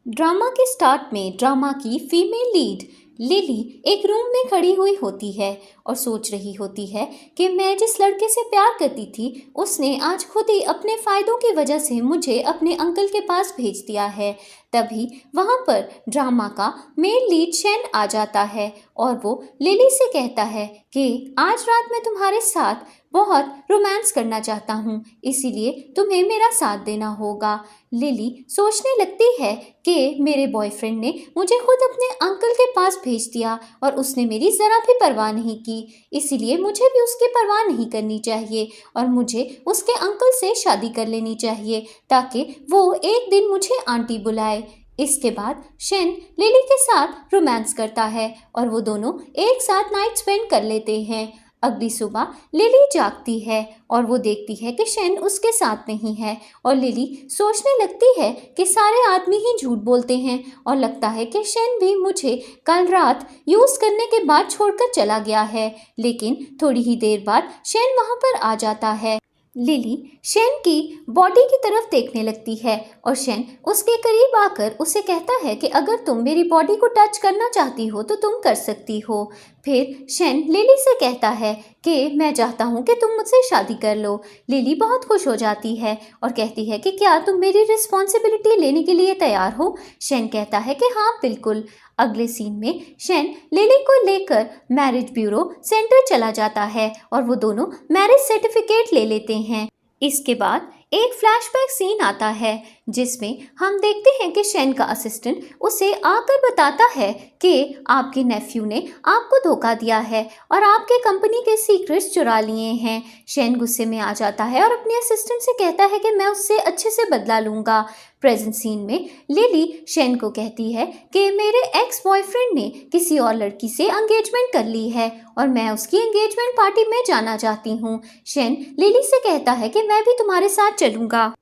Drama के start में drama की फीमेल लीड लिली एक रूम में खड़ी हुई होती है और सोच रही होती है कि मैं जिस लड़के से प्यार करती थी उसने आज खुद ही अपने फ़ायदों की वजह से मुझे अपने अंकल के पास भेज दिया है। तभी वहाँ पर ड्रामा का मेन लीड शेन आ जाता है और वो लिली से कहता है कि आज रात मैं तुम्हारे साथ बहुत रोमांस करना चाहता हूँ, इसीलिए तुम्हें मेरा साथ देना होगा। लिली सोचने लगती है कि मेरे बॉयफ्रेंड ने मुझे खुद अपने अंकल के पास भेज दिया और उसने मेरी ज़रा भी परवाह नहीं की, इसीलिए मुझे भी उसकी परवाह नहीं करनी चाहिए और मुझे उसके अंकल से शादी कर लेनी चाहिए ताकि वो एक दिन मुझे आंटी बुलाए। इसके बाद शेन लिली के साथ रोमांस करता है और वो दोनों एक साथ नाइट स्पेंड कर लेते हैं। अगली सुबह लिली जागती है और वो देखती है कि शेन उसके साथ नहीं है और लिली सोचने लगती है कि सारे आदमी ही झूठ बोलते हैं और लगता है कि शेन भी मुझे कल रात यूज़ करने के बाद छोड़कर चला गया है। लेकिन थोड़ी ही देर बाद शेन वहाँ पर आ जाता है। लिली शेन की बॉडी की तरफ देखने लगती है और शेन उसके करीब आकर उसे कहता है कि अगर तुम मेरी बॉडी को टच करना चाहती हो तो तुम कर सकती हो। फिर शेन लिली से कहता है कि मैं चाहता हूँ कि तुम मुझसे शादी कर लो। लिली बहुत खुश हो जाती है और कहती है कि क्या तुम मेरी रिस्पॉन्सिबिलिटी लेने के लिए तैयार हो। शेन कहता है कि हाँ बिल्कुल। अगले सीन में शेन लिली को लेकर मैरिज ब्यूरो सेंटर चला जाता है और वो दोनों मैरिज सर्टिफिकेट ले लेते हैं। इसके बाद एक फ्लैशबैक सीन आता है जिसमें हम देखते हैं कि शेन का असिस्टेंट उसे आकर बताता है कि आपके नेफ्यू ने आपको धोखा दिया है और आपके कंपनी के सीक्रेट्स चुरा लिए हैं। शेन गुस्से में आ जाता है और अपने असिस्टेंट से कहता है कि मैं उससे अच्छे से बदला लूँगा। प्रेजेंट सीन में लिली शेन को कहती है कि मेरे एक्स बॉयफ्रेंड ने किसी और लड़की से एंगेजमेंट कर ली है और मैं उसकी एंगेजमेंट पार्टी में जाना चाहती हूँ। शेन लिली से कहता है कि मैं भी तुम्हारे साथ चलूँगा।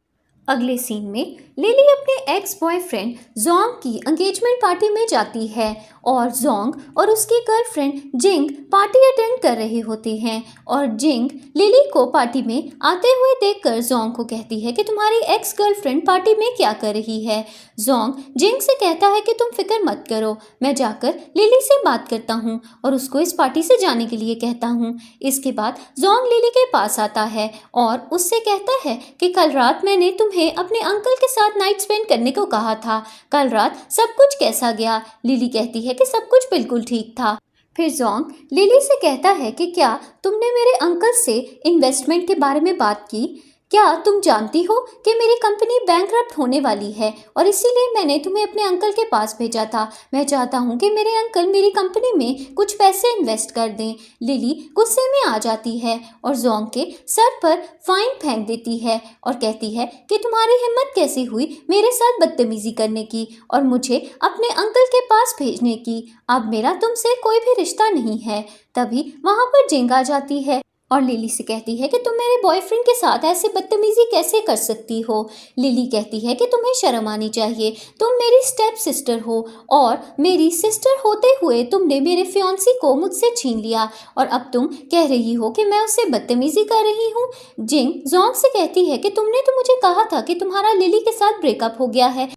अगले सीन में लिली अपने एक्स बॉयफ्रेंड जोंग की एंगेजमेंट पार्टी में जाती है और जोंग और उसकी गर्लफ्रेंड जिंग पार्टी अटेंड कर रहे होते हैं और जिंग लिली को पार्टी में आते हुए देखकर जोंग को कहती है कि तुम्हारी एक्स गर्लफ्रेंड पार्टी में क्या कर रही है। जोंग जिंग से कहता है कि तुम फिक्र मत करो, मैं जाकर लिली से बात करता हूँ और उसको इस पार्टी से जाने के लिए कहता हूँ। इसके बाद जोंग लिली के पास आता है और उससे कहता है कि कल रात मैंने तुम्हें अपने अंकल के साथ नाइट स्पेंड करने को कहा था, कल रात सब कुछ कैसा गया। लिली कहती है कि सब कुछ बिल्कुल ठीक था। फिर जोंग लिली से कहता है कि क्या तुमने मेरे अंकल से इन्वेस्टमेंट के बारे में बात की, क्या तुम जानती हो कि मेरी कंपनी बैंकरप्ट होने वाली है और इसीलिए मैंने तुम्हें अपने अंकल के पास भेजा था। मैं चाहता हूँ कि मेरे अंकल मेरी कंपनी में कुछ पैसे इन्वेस्ट कर दें। लिली गुस्से में आ जाती है और जोंग के सर पर फाइन फेंक देती है और कहती है कि तुम्हारी हिम्मत कैसी हुई मेरे साथ बदतमीजी करने की और मुझे अपने अंकल के पास भेजने की। अब मेरा तुमसे कोई भी रिश्ता नहीं है। तभी वहाँ पर जिंग आ जाती है और लिली से कहती है कि तुम मेरे बॉयफ्रेंड के साथ ऐसे बदतमीजी कैसे कर सकती हो। लिली कहती है कि तुम्हें शर्म आनी चाहिए, तुम मेरी स्टेप सिस्टर हो और मेरी सिस्टर होते हुए तुमने मेरे फियांसी को मुझसे छीन लिया और अब तुम कह रही हो कि मैं उससे बदतमीजी कर रही हूँ। जिंग जोंग से कहती है कि तुमने तो मुझे कहा था कि तुम्हारा लिली के साथ ब्रेकअप हो गया है।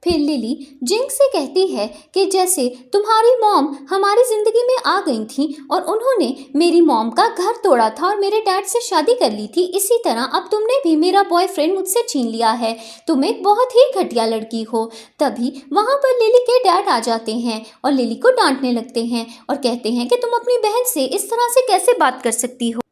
फिर लिली जिंग से कहती है कि जैसे तुम्हारी मॉम हमारी ज़िंदगी में आ गई थी और उन्होंने मेरी मॉम का घर तोड़ा था और मेरे डैड से शादी कर ली थी, इसी तरह अब तुमने भी मेरा बॉयफ्रेंड मुझसे छीन लिया है। तुम एक बहुत ही घटिया लड़की हो। तभी वहाँ पर लिली के डैड आ जाते हैं और लिली को डांटने लगते हैं और कहते हैं कि तुम अपनी बहन से इस तरह से कैसे बात कर सकती हो।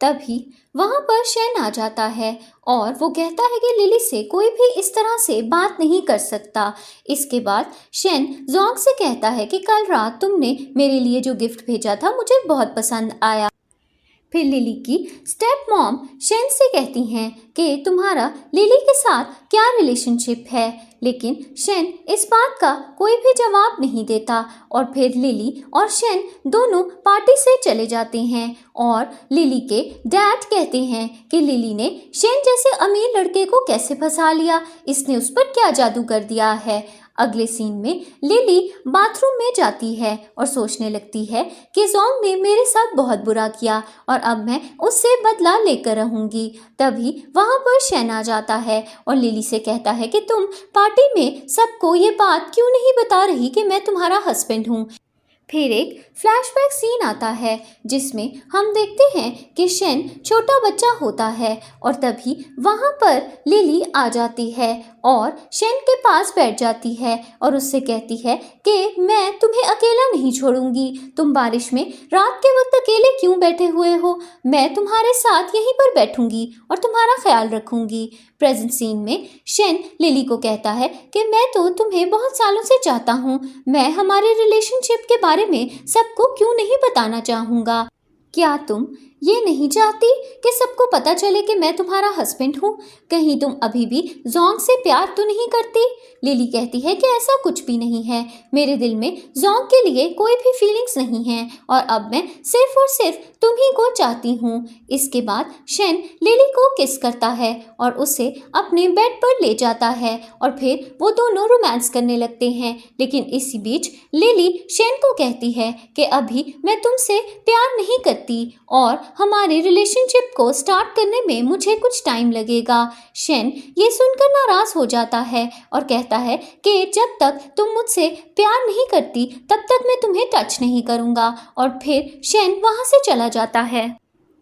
तभी वहाँ पर शेन आ जाता है और वो कहता है कि लिली से कोई भी इस तरह से बात नहीं कर सकता। इसके बाद शेन जोंग से कहता है कि कल रात तुमने मेरे लिए जो गिफ्ट भेजा था मुझे बहुत पसंद आया। फिर लिली की स्टेप मॉम शेन से कहती हैं कि तुम्हारा लिली के साथ क्या रिलेशनशिप है, लेकिन शेन इस बात का कोई भी जवाब नहीं देता और फिर लिली और शेन दोनों पार्टी से चले जाते हैं और लिली के डैड कहते हैं कि लिली ने शेन जैसे अमीर लड़के को कैसे फंसा लिया, इसने उस पर क्या जादू कर दिया है। अगले सीन में लिली बाथरूम में जाती है और सोचने लगती है कि जोंग ने मेरे साथ बहुत बुरा किया और अब मैं उससे बदला लेकर रहूंगी। तभी वहां पर शेन आ जाता है और लिली से कहता है कि तुम पार्टी में सबको ये बात क्यों नहीं बता रही कि मैं तुम्हारा हस्बैंड हूँ। फिर एक फ्लैशबैक सीन आता है जिसमें हम देखते हैं कि शेन छोटा बच्चा होता है और तभी वहाँ पर लिली आ जाती है और शेन के पास बैठ जाती है और उससे कहती है कि मैं तुम्हें अकेला नहीं छोड़ूंगी। तुम बारिश में रात के वक्त अकेले क्यों बैठे हुए हो? मैं तुम्हारे साथ यहीं पर बैठूंगी और तुम्हारा ख्याल रखूंगी। प्रेजेंट सीन में शेन लिली को कहता है कि मैं तो तुम्हें बहुत सालों से चाहता हूँ। मैं हमारे रिलेशनशिप के बारे में सबको क्यों नहीं बताना चाहूँगा। क्या तुम ये नहीं चाहती कि सबको पता चले कि मैं तुम्हारा हस्बैंड हूँ? कहीं तुम अभी भी जोंग से प्यार तो नहीं करती? लिली कहती है कि ऐसा कुछ भी नहीं है, मेरे दिल में जोंग के लिए कोई भी फीलिंग्स नहीं है और अब मैं सिर्फ और सिर्फ तुम ही को चाहती हूँ। इसके बाद शेन लिली को किस करता है और उसे अपने बेड पर ले जाता है और फिर वो दोनों रोमांस करने लगते हैं। लेकिन इसी बीच लिली शेन को कहती है कि अभी मैं तुमसे प्यार नहीं करती और हमारे रिलेशनशिप को स्टार्ट करने में मुझे कुछ टाइम लगेगा। शेन ये सुनकर नाराज हो जाता है और कहता है कि जब तक तुम मुझसे प्यार नहीं करती तब तक मैं तुम्हें टच नहीं करूँगा और फिर शेन वहाँ से चला जाता है।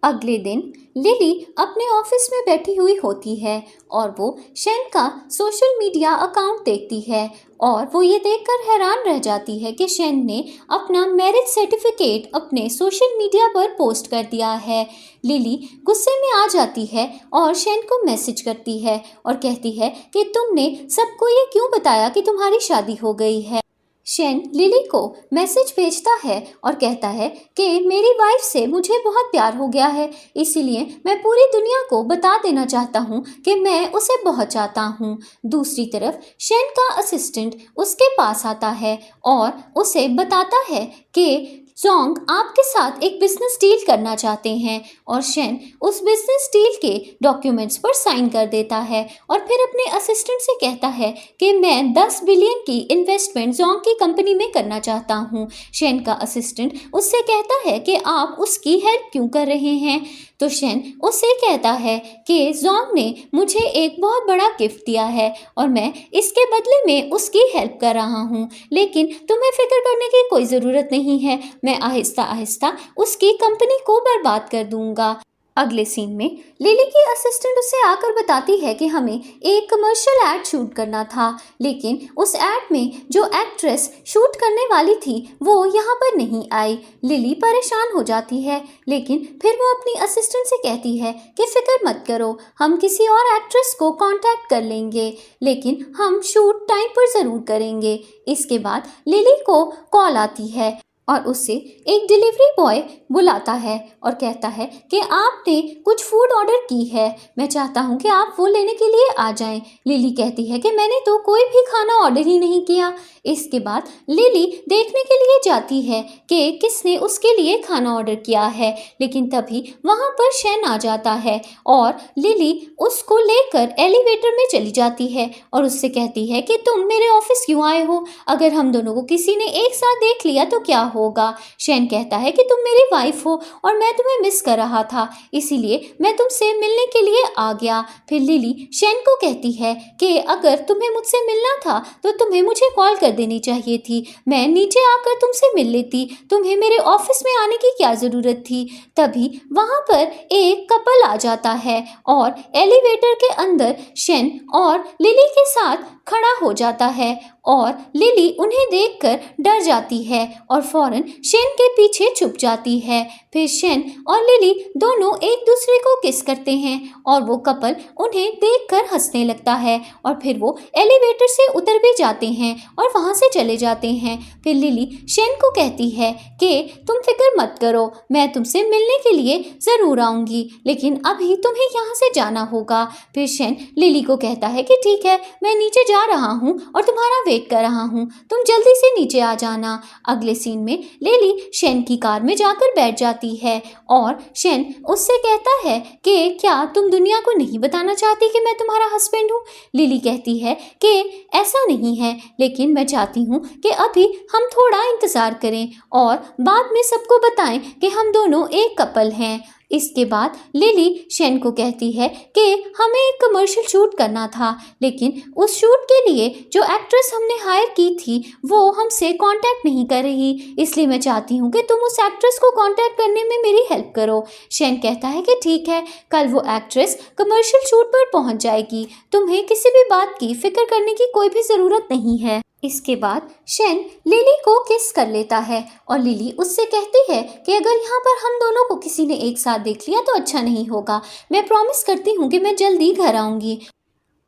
अगले दिन लिली अपने ऑफिस में बैठी हुई होती है और वो शेन का सोशल मीडिया अकाउंट देखती है और वो ये देखकर हैरान रह जाती है कि शेन ने अपना मैरिज सर्टिफिकेट अपने सोशल मीडिया पर पोस्ट कर दिया है। लिली गुस्से में आ जाती है और शेन को मैसेज करती है और कहती है कि तुमने सबको ये क्यों बताया कि तुम्हारी शादी हो गई है। शेन लिली को मैसेज भेजता है और कहता है कि मेरी वाइफ से मुझे बहुत प्यार हो गया है, इसीलिए मैं पूरी दुनिया को बता देना चाहता हूँ कि मैं उसे बहुत चाहता हूँ। दूसरी तरफ शेन का असिस्टेंट उसके पास आता है और उसे बताता है कि जोंग आपके साथ एक बिजनेस डील करना चाहते हैं और शेन उस बिजनेस डील के डॉक्यूमेंट्स पर साइन कर देता है और फिर अपने असिस्टेंट से कहता है कि मैं 10 बिलियन की इन्वेस्टमेंट जोंग की कंपनी में करना चाहता हूँ। शेन का असिस्टेंट उससे कहता है कि आप उसकी हेल्प क्यों कर रहे हैं? तो शेन उससे कहता है कि जोंग ने मुझे एक बहुत बड़ा गिफ्ट दिया है और मैं इसके बदले में उसकी हेल्प कर रहा हूँ, लेकिन तुम्हें फिक्र करने की कोई ज़रूरत नहीं है, मैं आहिस्ता आहिस्ता उसकी कंपनी को बर्बाद कर दूंगा। अगले सीन में लिली की असिस्टेंट उसे आकर बताती है कि हमें एक कमर्शियल ऐड शूट करना था, लेकिन उस ऐड में जो एक्ट्रेस शूट करने वाली थी वो यहाँ पर नहीं आई। लिली परेशान हो जाती है, लेकिन फिर वो अपनी असिस्टेंट से कहती है कि फिक्र मत करो, हम किसी और एक्ट्रेस को कांटेक्ट कर लेंगे, लेकिन हम शूट टाइम पर ज़रूर करेंगे। इसके बाद लिली को कॉल आती है और उसे एक डिलीवरी बॉय बुलाता है और कहता है कि आपने कुछ फूड ऑर्डर की है, मैं चाहता हूं कि आप वो लेने के लिए आ जाएं। लिली कहती है कि मैंने तो कोई भी खाना ऑर्डर ही नहीं किया। इसके बाद लिली देखने के लिए जाती है कि किसने उसके लिए खाना ऑर्डर किया है, लेकिन तभी वहां पर शेन आ जाता है और लिली उसको लेकर एलिवेटर में चली जाती है और उससे कहती है कि तुम मेरे ऑफिस क्यों आए हो? अगर हम दोनों को किसी ने एक साथ देख लिया तो क्या होगा? शेन कहता है कि तुम मेरी वाइफ हो और मैं तुम्हें मिस कर रहा था, इसीलिए मैं तुमसे मिलने के लिए आ गया। फिर लिली शेन को कहती है कि अगर तुम्हें मुझसे मिलना था तो तुम्हें मुझे कॉल कर देनी चाहिए थी, मैं नीचे आकर तुमसे मिल लेती, तुम्हें मेरे ऑफिस में आने की क्या ज़रूरत थी। तभी वहाँ पर एक कपल आ जाता है और एलिवेटर के अंदर शेन और लिली के साथ खड़ा हो जाता है और लिली उन्हें देखकर डर जाती है और फौरन शेन के पीछे छुप जाती है। फिर शेन और लिली दोनों एक दूसरे को किस करते हैं और वो कपल उन्हें देखकर हंसने लगता है और फिर वो एलिवेटर से उतर भी जाते हैं और वहाँ से चले जाते हैं। फिर लिली शेन को कहती है कि तुम फिक्र मत करो, मैं तुमसे मिलने के लिए ज़रूर आऊँगी, लेकिन अभी तुम्हें यहाँ से जाना होगा। फिर शेन लिली को कहता है कि ठीक है, मैं नीचे जा रहा हूँ और तुम्हारा वेट कर रहा हूँ, तुम जल्दी से नीचे आ जाना। अगले सीन में लिली शेन की कार में जाकर बैठ जाती जाती है और शेन उससे कहता है कि क्या तुम दुनिया को नहीं बताना चाहती कि मैं तुम्हारा हस्बैंड हूँ। लिली कहती है कि ऐसा नहीं है, लेकिन मैं चाहती हूँ कि अभी हम थोड़ा इंतज़ार करें और बाद में सबको बताएं कि हम दोनों एक कपल हैं। इसके बाद लिली शेन को कहती है कि हमें एक कमर्शियल शूट करना था, लेकिन उस शूट के लिए जो एक्ट्रेस हमने हायर की थी वो हमसे कांटेक्ट नहीं कर रही, इसलिए मैं चाहती हूँ कि तुम उस एक्ट्रेस को कांटेक्ट करने में मेरी हेल्प करो। शेन कहता है कि ठीक है, कल वो एक्ट्रेस कमर्शियल शूट पर पहुँच जाएगी, तुम्हें किसी भी बात की फिक्र करने की कोई भी ज़रूरत नहीं है। इसके बाद शेन लिली को किस कर लेता है और लिली उससे कहती है कि अगर यहाँ पर हम दोनों को किसी ने एक साथ देख लिया तो अच्छा नहीं होगा, मैं प्रॉमिस करती हूँ कि मैं जल्दी घर आऊँगी।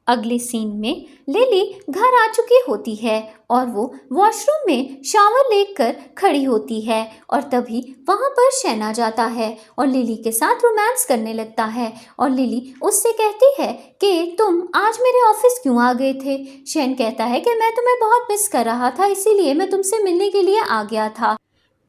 अगले सीन में लिली घर आ चुकी होती है और वो वॉशरूम में शावर लेकर खड़ी होती है और तभी वहाँ पर शेन आ जाता है और लिली के साथ रोमांस करने लगता है और लिली उससे कहती है कि तुम आज मेरे ऑफिस क्यों आ गए थे। शेन कहता है कि मैं तुम्हें बहुत मिस कर रहा था, इसीलिए मैं तुमसे मिलने के लिए आ गया था।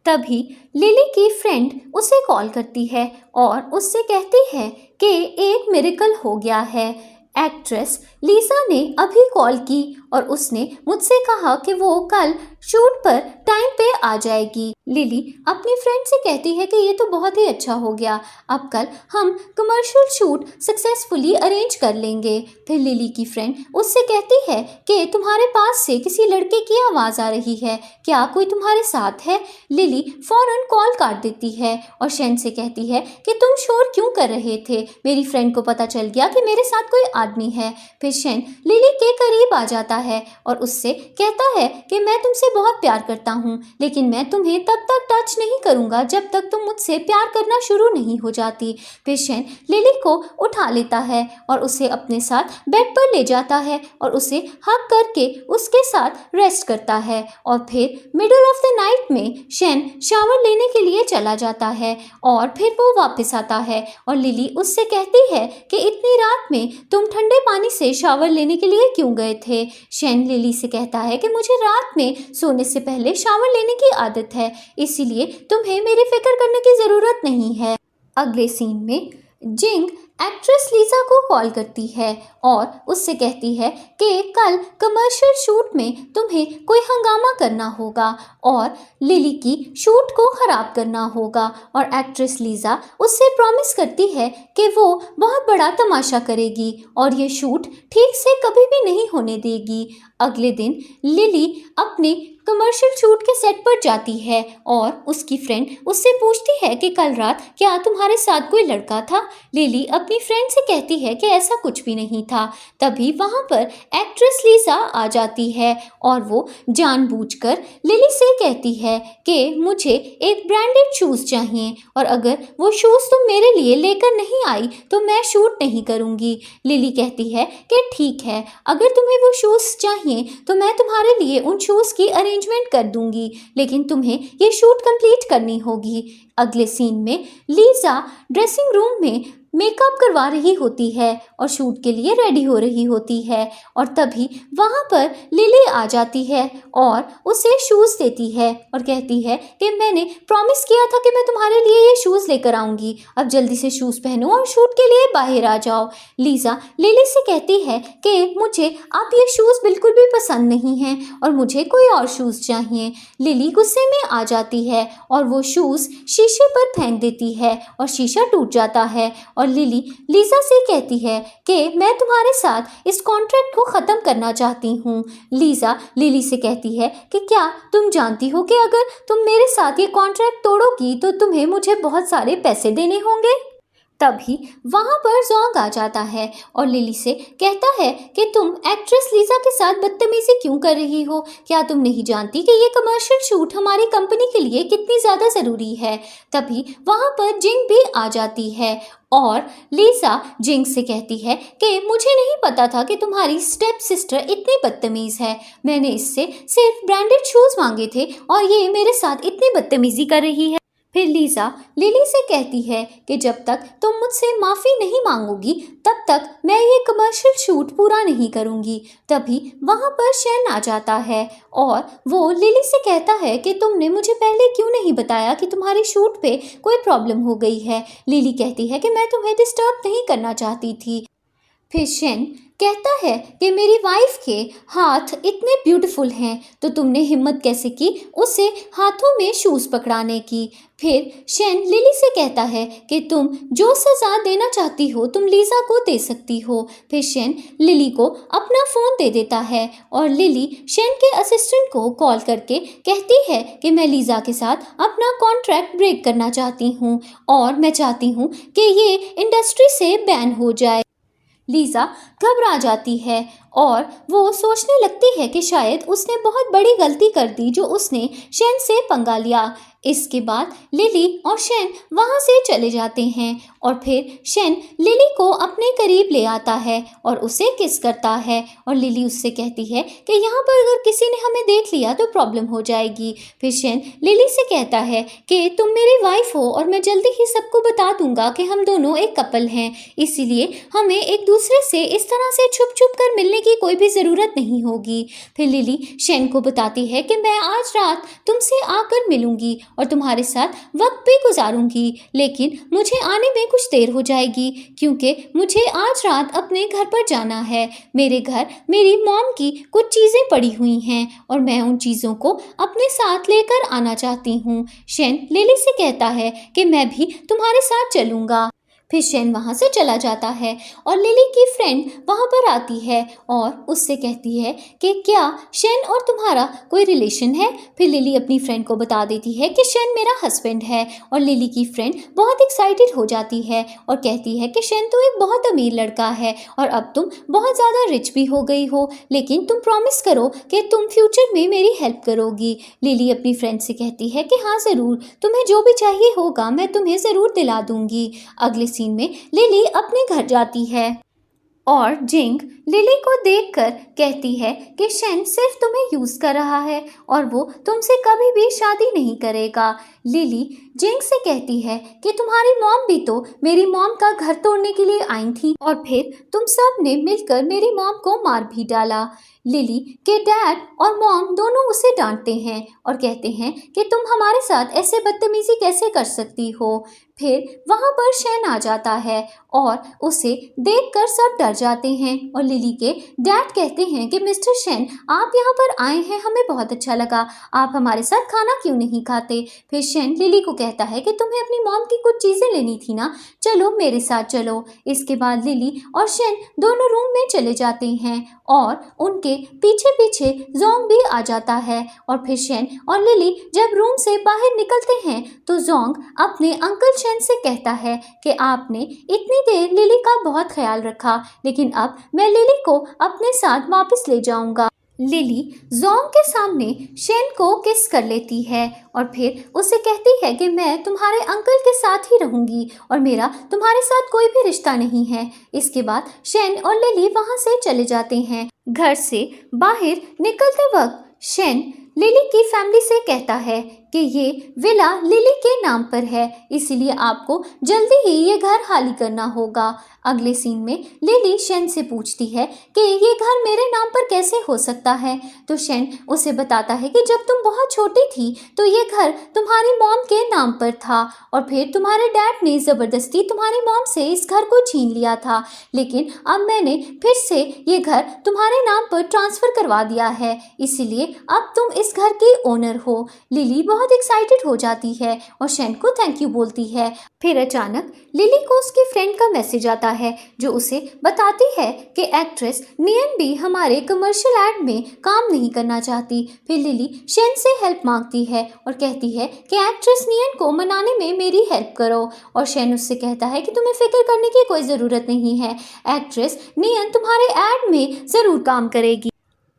तभी लिली की फ्रेंड उसे कॉल करती है और उससे कहती है कि एक मिरेकल हो गया है। एक्ट्रेस लीसा ने अभी कॉल की और उसने मुझसे कहा कि वो कल शूट पर टाइम पे आ जाएगी। लिली अपनी फ्रेंड से कहती है कि ये तो बहुत ही अच्छा हो गया, अब कल हम कमर्शियल शूट सक्सेसफुली अरेंज कर लेंगे। फिर लिली की फ्रेंड उससे कहती है कि तुम्हारे पास से किसी लड़के की आवाज़ आ रही है, क्या कोई तुम्हारे साथ है। लिली फौरन कॉल काट देती है और शेन से कहती है कि तुम शोर क्यों कर रहे थे, मेरी फ्रेंड को पता चल गया कि मेरे साथ कोई आदमी है। फिर शेन लिली के करीब आ जाता है और उससे कहता है कि मैं तुमसे बहुत प्यार करता हूँ, लेकिन मैं तुम्हें तब तक टच नहीं करूँगा जब तक तुम मुझसे प्यार करना शुरू नहीं हो जाती। फिर शेन लिली को उठा लेता है और उसे अपने साथ बेड पर ले जाता है और उसे हग करके उसके साथ रेस्ट करता है और फिर मिडल ऑफ द नाइट में शेन शावर लेने के लिए चला जाता है और फिर वो वापस आता है और लिली उससे कहती है कि इतनी रात में तुम ठंडे पानी से शावर लेने के लिए क्यों गए थे। शेन लिली से कहता है कि मुझे रात में सोने से पहले शावर लेने की आदत है, इसीलिए तुम्हें मेरी फिक्र करने की ज़रूरत नहीं है। अगले सीन में जिंग एक्ट्रेस लीसा को कॉल करती है और उससे कहती है कि कल कमर्शियल शूट में तुम्हें कोई हंगामा करना होगा और लिली की शूट को ख़राब करना होगा और एक्ट्रेस लीसा उससे प्रॉमिस करती है कि वो बहुत बड़ा तमाशा करेगी और ये शूट ठीक से कभी भी नहीं होने देगी। अगले दिन लिली अपने कमर्शियल शूट के सेट पर जाती है और उसकी फ्रेंड उससे पूछती है कि कल रात क्या तुम्हारे साथ कोई लड़का था। लिली अपनी फ्रेंड से कहती है कि ऐसा कुछ भी नहीं था। तभी वहाँ पर एक्ट्रेस लीसा आ जाती है और वो जानबूझकर लिली से कहती है कि मुझे एक ब्रांडेड शूज़ चाहिए और अगर वो शूज़ तुम मेरे लिए लेकर नहीं आई तो मैं शूट नहीं करूँगी। लिली कहती है कि ठीक है, अगर तुम्हें वो शूज़ चाहिए तो मैं तुम्हारे लिए उन शूज़ की अरेंजमेंट कर दूंगी, लेकिन तुम्हें ये शूट कंप्लीट करनी होगी। अगले सीन में लीसा ड्रेसिंग रूम में मेकअप करवा रही होती है और शूट के लिए रेडी हो रही होती है और तभी वहाँ पर लिली आ जाती है और उसे शूज़ देती है और कहती है कि मैंने प्रॉमिस किया था कि मैं तुम्हारे लिए ये शूज़ लेकर आऊँगी, अब जल्दी से शूज़ पहनो और शूट के लिए बाहर आ जाओ। लीसा लिली से कहती है कि मुझे अब ये शूज़ बिल्कुल भी पसंद नहीं हैं और मुझे कोई और शूज़ चाहिए। लिली गुस्से में आ जाती है और वो शूज़ शीशे पर फेंक देती है और शीशा टूट जाता है और लिली लीसा से कहती है कि मैं तुम्हारे साथ इस कॉन्ट्रैक्ट को ख़त्म करना चाहती हूँ। लीसा लिली से कहती है कि क्या तुम जानती हो कि अगर तुम मेरे साथ ये कॉन्ट्रैक्ट तोड़ोगी तो तुम्हें मुझे बहुत सारे पैसे देने होंगे। तभी वहाँ पर जोंग आ जाता है और लिली से कहता है कि तुम एक्ट्रेस लीसा के साथ बदतमीजी क्यों कर रही हो, क्या तुम नहीं जानती कि ये कमर्शियल शूट हमारी कंपनी के लिए कितनी ज़्यादा ज़रूरी है। तभी वहाँ पर जिंग भी आ जाती है और लीसा जिंग से कहती है कि मुझे नहीं पता था कि तुम्हारी स्टेप सिस्टर इतनी बदतमीज़ है, मैंने इससे सिर्फ ब्रांडेड शूज़ मांगे थे और ये मेरे साथ इतनी बदतमीज़ी कर रही है। फिर लीज़ा लिली से कहती है कि जब तक तुम मुझसे माफ़ी नहीं मांगोगी तब तक मैं ये कमर्शियल शूट पूरा नहीं करूँगी। तभी वहाँ पर शेन आ जाता है और वो लिली से कहता है कि तुमने मुझे पहले क्यों नहीं बताया कि तुम्हारी शूट पे कोई प्रॉब्लम हो गई है। लिली कहती है कि मैं तुम्हें डिस्टर्ब नहीं करना चाहती थी। फिर शेन कहता है कि मेरी वाइफ के हाथ इतने ब्यूटीफुल हैं तो तुमने हिम्मत कैसे की उसे हाथों में शूज़ पकड़ाने की। फिर शेन लिली से कहता है कि तुम जो सज़ा देना चाहती हो तुम लीज़ा को दे सकती हो। फिर शेन लिली को अपना फ़ोन दे देता है और लिली शेन के असिस्टेंट को कॉल करके कहती है कि मैं लीज़ा के साथ अपना कॉन्ट्रैक्ट ब्रेक करना चाहती हूँ और मैं चाहती हूँ कि ये इंडस्ट्री से बैन हो जाए। लीज़ा घबरा जाती है और वो सोचने लगती है कि शायद उसने बहुत बड़ी गलती कर दी जो उसने शेन से पंगा लिया। इसके बाद लिली और शेन वहाँ से चले जाते हैं और फिर शेन लिली को अपने करीब ले आता है और उसे किस करता है और लिली उससे कहती है कि यहाँ पर अगर किसी ने हमें देख लिया तो प्रॉब्लम हो जाएगी। फिर शेन लिली से कहता है कि तुम मेरी वाइफ हो और मैं जल्दी ही सबको बता दूंगा कि हम दोनों एक कपल हैं, इसीलिए हमें एक दूसरे से इस तरह से छुप छुप कर मिलने की कोई भी ज़रूरत नहीं होगी। फिर लिली शेन को बताती है कि मैं आज रात तुमसे आकर मिलूंगी और तुम्हारे साथ वक्त भी गुजारूंगी, लेकिन मुझे आने में कुछ देर हो जाएगी क्योंकि मुझे आज रात अपने घर पर जाना है। मेरे घर मेरी मॉम की कुछ चीज़ें पड़ी हुई हैं और मैं उन चीज़ों को अपने साथ लेकर आना चाहती हूँ। शेन लिली से कहता है कि मैं भी तुम्हारे साथ चलूँगा। फिर शेन वहाँ से चला जाता है और लिली की फ्रेंड वहाँ पर आती है और उससे कहती है कि क्या शेन और तुम्हारा कोई रिलेशन है। फिर लिली अपनी फ्रेंड को बता देती है कि शेन मेरा हस्बैंड है और लिली की फ्रेंड बहुत एक्साइटेड हो जाती है और कहती है कि शेन तो एक बहुत अमीर लड़का है और अब तुम बहुत ज़्यादा रिच भी हो गई हो, लेकिन तुम प्रॉमिस करो कि तुम फ्यूचर में मेरी हेल्प करोगी। लिली अपनी फ्रेंड से कहती है कि हाँ ज़रूर, तुम्हें जो भी चाहिए होगा मैं तुम्हें ज़रूर दिला दूँगी। अगले सीन में लिली अपने घर जाती है और जिंग लिली को देखकर कहती है कि शेन सिर्फ तुम्हें यूज़ कर रहा है और वो तुमसे कभी भी शादी नहीं करेगा। लिली जिंग से कहती है कि तुम्हारी मॉम भी तो मेरी मॉम का घर तोड़ने के लिए आई थी और फिर तुम सब ने मिलकर मेरी मॉम को मार भी डाला। लिली के डैड और मॉम दोनों उसे डांटते हैं और कहते हैं कि तुम हमारे साथ ऐसे बदतमीजी कैसे कर सकती हो। फिर वहाँ पर शेन आ जाता है और उसे देखकर सब डर जाते हैं और लिली के डैड कहते हैं कि मिस्टर शेन आप यहाँ पर आए हैं, हमें बहुत अच्छा लगा, आप हमारे साथ खाना क्यों नहीं खाते। फिर शेन लिली को कहता है कि तुम्हें अपनी मॉम की कुछ चीज़ें लेनी थी ना, चलो मेरे साथ चलो। इसके बाद लिली और शेन दोनों रूम में चले जाते हैं और उनके पीछे पीछे जोंग भी आ जाता है और फिर शेन और लिली जब रूम से बाहर निकलते हैं तो जोंग अपने अंकल शेन से कहता है कि आपने इतनी देर लिली का बहुत ख्याल रखा, लेकिन अब मैं लिली को अपने साथ वापस ले जाऊंगा। लिली जोंग के सामने शेन को किस कर लेती है और फिर उसे कहती है कि मैं तुम्हारे अंकल के साथ ही रहूंगी और मेरा तुम्हारे साथ कोई भी रिश्ता नहीं है। इसके बाद शेन और लिली वहां से चले जाते हैं। घर से बाहर निकलते वक्त शेन लिली की फैमिली से कहता है कि ये विला लिली के नाम पर है, इसीलिए आपको जल्दी ही ये घर खाली करना होगा। अगले सीन में लिली शेन से पूछती है कि ये घर मेरे नाम पर कैसे हो सकता है, तो शेन उसे बताता है कि जब तुम बहुत छोटी थी तो ये घर तुम्हारी मॉम के नाम पर था और फिर तुम्हारे डैड ने ज़बरदस्ती तुम्हारी मॉम से इस घर को छीन लिया था, लेकिन अब मैंने फिर से ये घर तुम्हारे नाम पर ट्रांसफ़र करवा दिया है, इसीलिए अब तुम इस घर की ओनर हो। लिली बहुत एक्साइटेड हो जाती है और शेन को थैंक यू बोलती है। फिर अचानक लिली को उसकी फ्रेंड का मैसेज आता है जो उसे बताती है कि एक्ट्रेस नियन भी हमारे कमर्शियल एड में काम नहीं करना चाहती। फिर लिली शेन से हेल्प मांगती है और कहती है कि एक्ट्रेस नियन को मनाने में मेरी हेल्प करो और शेन उससे कहता है कि तुम्हें फिक्र करने की कोई ज़रूरत नहीं है, एक्ट्रेस नियन तुम्हारे एड में ज़रूर काम करेगी।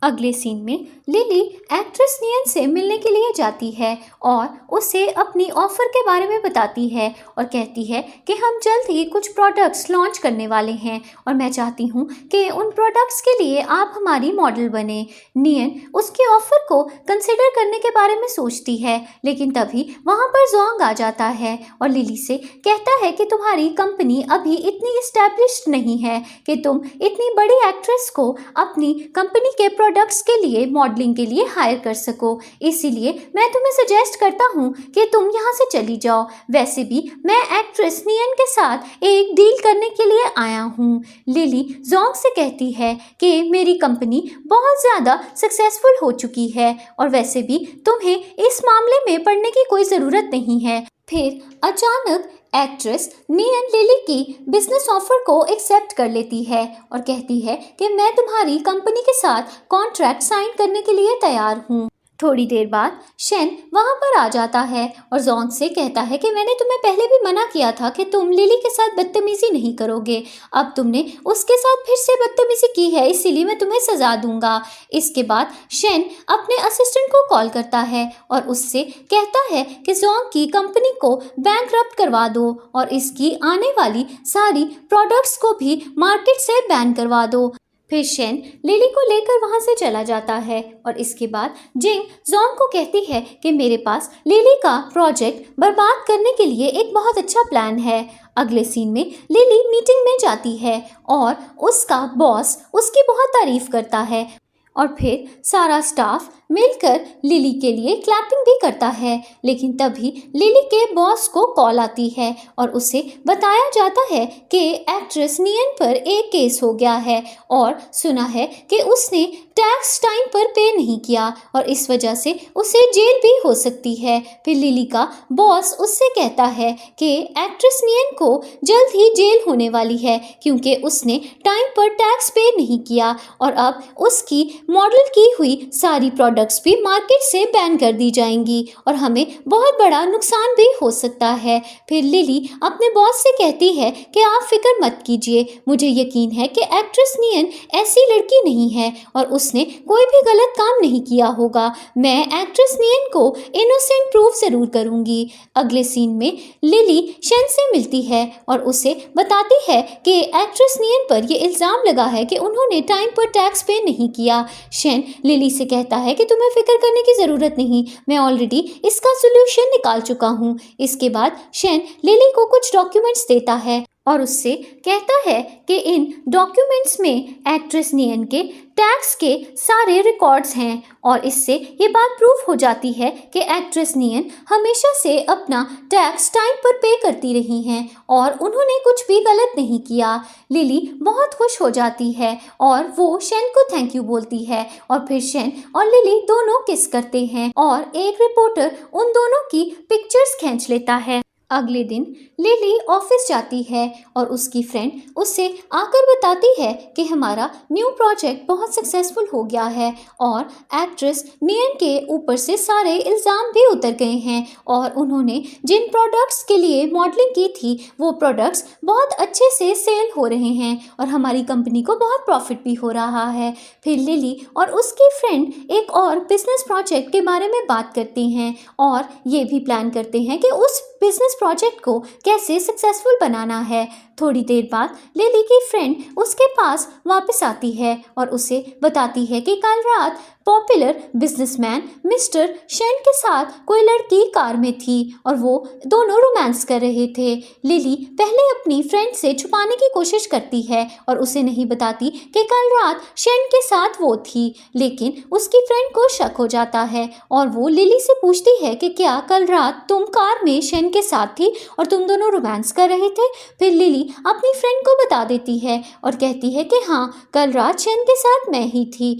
अगले सीन में लिली एक्ट्रेस नियन से मिलने के लिए जाती है और उसे अपनी ऑफर के बारे में बताती है और कहती है कि हम जल्द ही कुछ प्रोडक्ट्स लॉन्च करने वाले हैं और मैं चाहती हूँ कि उन प्रोडक्ट्स के लिए आप हमारी मॉडल बने। नियन उसके ऑफर को कंसिडर करने के बारे में सोचती है, लेकिन तभी वहाँ पर जोंग आ जाता है और लिली से कहता है कि तुम्हारी कंपनी अभी इतनी इस्टेब्लिश्ड नहीं है कि तुम इतनी बड़ी एक्ट्रेस को अपनी कंपनी के प्रोडक्ट्स के लिए मॉडलिंग के लिए हायर कर सको, इसीलिए मैं तुम्हें सजेस्ट करता हूँ कि तुम यहाँ से चली जाओ। वैसे भी मैं एक्ट्रेस नियन के साथ एक डील करने के लिए आया हूँ। लिली जोंग से कहती है कि मेरी कंपनी बहुत ज़्यादा सक्सेसफुल हो चुकी है और वैसे भी तुम्हें इस मामले में पढ़ने की कोई ज़रूरत नहीं है। फिर अचानक एक्ट्रेस नियन लिली की बिजनेस ऑफर को एक्सेप्ट कर लेती है और कहती है कि मैं तुम्हारी कंपनी के साथ कॉन्ट्रैक्ट साइन करने के लिए तैयार हूँ। थोड़ी देर बाद शेन वहाँ पर आ जाता है और जोंग से कहता है कि मैंने तुम्हें पहले भी मना किया था कि तुम लिली के साथ बदतमीजी नहीं करोगे, अब तुमने उसके साथ फिर से बदतमीजी की है, इसीलिए मैं तुम्हें सजा दूंगा। इसके बाद शेन अपने असिस्टेंट को कॉल करता है और उससे कहता है कि जोंग की कंपनी को बैंकरप्ट करवा दो और इसकी आने वाली सारी प्रोडक्ट्स को भी मार्केट से बैन करवा दो। फिर शेन लिली को लेकर वहां से चला जाता है और इसके बाद जिंग जोंग को कहती है कि मेरे पास लिली का प्रोजेक्ट बर्बाद करने के लिए एक बहुत अच्छा प्लान है। अगले सीन में लिली मीटिंग में जाती है और उसका बॉस उसकी बहुत तारीफ करता है और फिर सारा स्टाफ मिलकर लिली के लिए क्लैपिंग भी करता है, लेकिन तभी लिली के बॉस को कॉल आती है और उसे बताया जाता है कि एक्ट्रेस नियन पर एक केस हो गया है और सुना है कि उसने टैक्स टाइम पर पे नहीं किया और इस वजह से उसे जेल भी हो सकती है। फिर लिली का बॉस उससे कहता है कि एक्ट्रेस नियन को जल्द ही जेल होने वाली है क्योंकि उसने टाइम पर टैक्स पे नहीं किया और अब उसकी मॉडल की हुई सारी प्रोडक्ट्स भी मार्केट से बैन कर दी जाएंगी और हमें बहुत बड़ा नुकसान भी हो सकता है। फिर लिली अपने बॉस से कहती है कि आप फिक्र मत कीजिए, मुझे यकीन है कि एक्ट्रेस नियन ऐसी लड़की नहीं है और उसने कोई भी गलत काम नहीं किया होगा। मैं एक्ट्रेस नियन को इनोसेंट प्रूफ जरूर करूंगी। अगले सीन में लिली शेन से मिलती है और उसे बताती है कि एक्ट्रेस नियन पर यह इल्ज़ाम लगा है कि उन्होंने टाइम पर टैक्स पे नहीं किया। शेन लिली से कहता है कि तुम्हें फिक्र करने की ज़रूरत नहीं, मैं ऑलरेडी इसका सोल्यूशन निकाल चुका हूँ। इसके बाद शेन लिली को कुछ डॉक्यूमेंट्स देता है और उससे कहता है कि इन डॉक्यूमेंट्स में एक्ट्रेस नियन के टैक्स के सारे रिकॉर्ड्स हैं और इससे ये बात प्रूफ हो जाती है कि एक्ट्रेस नियन हमेशा से अपना टैक्स टाइम पर पे करती रही हैं और उन्होंने कुछ भी गलत नहीं किया। लिली बहुत खुश हो जाती है और वो शेन को थैंक यू बोलती है और फिर शेन और लिली दोनों किस करते हैं और एक रिपोर्टर उन दोनों की पिक्चर्स खींच लेता है। अगले दिन लिली ऑफिस जाती है और उसकी फ्रेंड उससे आकर बताती है कि हमारा न्यू प्रोजेक्ट बहुत सक्सेसफुल हो गया है और एक्ट्रेस नियन के ऊपर से सारे इल्ज़ाम भी उतर गए हैं और उन्होंने जिन प्रोडक्ट्स के लिए मॉडलिंग की थी वो प्रोडक्ट्स बहुत अच्छे से सेल हो रहे हैं और हमारी कंपनी को बहुत प्रॉफिट भी हो रहा है। फिर लिली और उसकी फ्रेंड एक और बिजनेस प्रोजेक्ट के बारे में बात करती हैं और ये भी प्लान करते हैं कि उस बिजनेस प्रोजेक्ट को कैसे सक्सेसफुल बनाना है। थोड़ी देर बाद लिली की फ्रेंड उसके पास वापस आती है और उसे बताती है कि कल रात पॉपुलर बिजनेसमैन मिस्टर शेन के साथ कोई लड़की कार में थी और वो दोनों रोमांस कर रहे थे। लिली पहले अपनी फ्रेंड से छुपाने की कोशिश करती है और उसे नहीं बताती कि कल रात शेन के साथ वो थी, लेकिन उसकी फ्रेंड को शक हो जाता है और वो लिली से पूछती है कि क्या कल रात तुम कार में शेन के साथ थी और तुम दोनों रोमांस कर रहे थे। फिर लिली अपनी फ्रेंड को बता देती है और कहती है कि हाँ, कल रात शेन के साथ मैं ही थी।